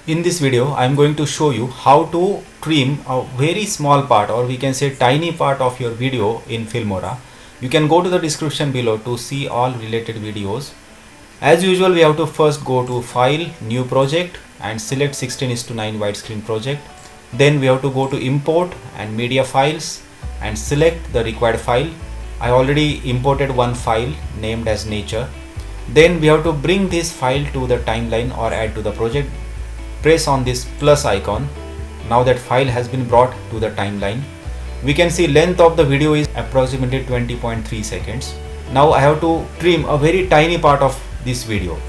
In this video, I am going to show you how to trim a very small part, or we can say tiny part of your video in Filmora. You can go to the description below to see all related videos. As usual, we have to first go to File, New Project and select 16:9 widescreen project. Then we have to go to Import and Media Files and select the required file. I already imported one file named as Nature. Then we have to bring this file to the timeline or add to the project. Press on this plus icon. Now that file has been brought to the timeline. We can see length of the video is approximately 20.3 seconds. Now I have to trim a very tiny part of this video.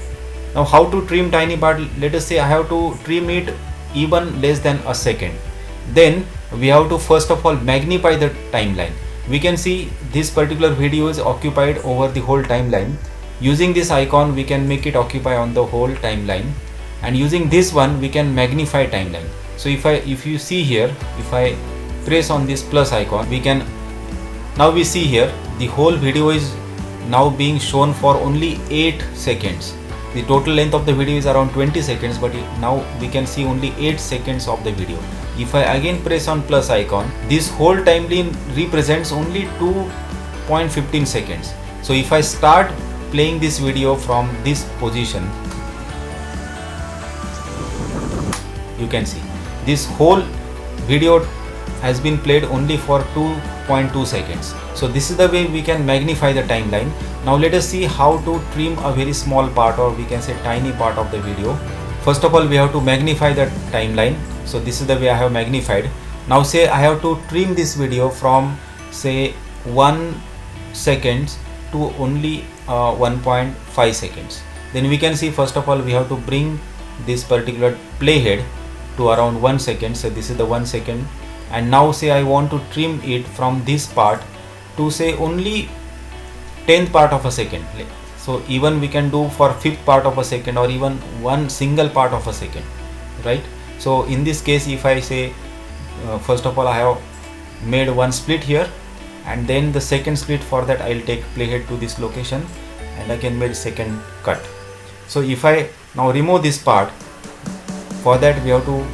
Now how to trim tiny part? Let us say I have to trim it even less than a second. Then we have to first of all magnify the timeline. We can see this particular video is occupied over the whole timeline. Using this icon we can make it occupy on the whole timeline, and using this one we can magnify timeline. So if you see here, if I press on this plus icon, we can now we see here the whole video is now being shown for only 8 seconds. The total length of the video is around 20 seconds, but now we can see only 8 seconds of the video. If I again press on plus icon, this whole timeline represents only 2.15 seconds. So if I start playing this video from this position, you can see this whole video has been played only for 2.2 seconds. So this is the way we can magnify the timeline. Now let us see how to trim a very small part, or we can say tiny part of the video. First of all, we have to magnify the timeline. So this is the way I have magnified. Now say I have to trim this video from say 1 second to only 1.5 seconds. Then we can see first of all we have to bring this particular playhead to around 1 second. So this is the 1 second, and now say I want to trim it from this part to say only 10th part of a second. So even we can do for 5th part of a second, or even one single part of a second, right? So in this case, if I say first of all I have made one split here, and then the second split, for that I'll take playhead to this location and again made second cut. So if I now remove this part, for that we have to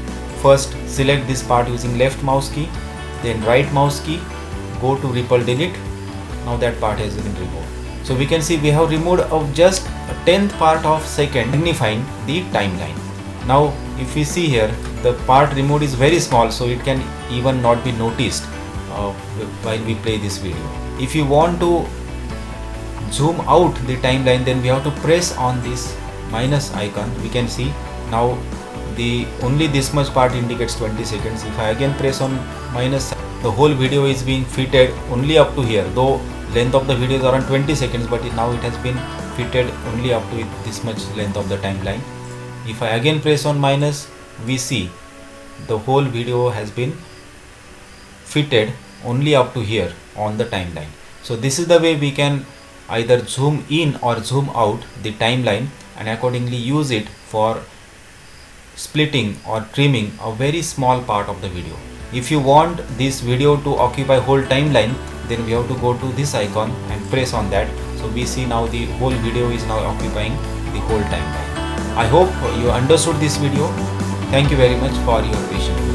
first select this part using left mouse key, then right mouse key, go to ripple delete. Now that part has been removed. So we can see we have removed of just a 10th part of second, magnifying the timeline. Now if we see here, the part removed is very small, so it can even not be noticed while we play this video. If you want to zoom out the timeline, then we have to press on this minus icon. We can see now the only this much part indicates 20 seconds. If I again press on minus, the whole video is being fitted only up to here, though length of the video is around 20 seconds, but now it has been fitted only up to this much length of the timeline. If I again press on minus, we see the whole video has been fitted only up to here on the timeline. So this is the way we can either zoom in or zoom out the timeline, and accordingly use it for splitting or trimming a very small part of the video. If you want this video to occupy whole timeline, then we have to go to this icon and press on that. So we see now the whole video is now occupying the whole timeline. I hope you understood this video. Thank you very much for your patience.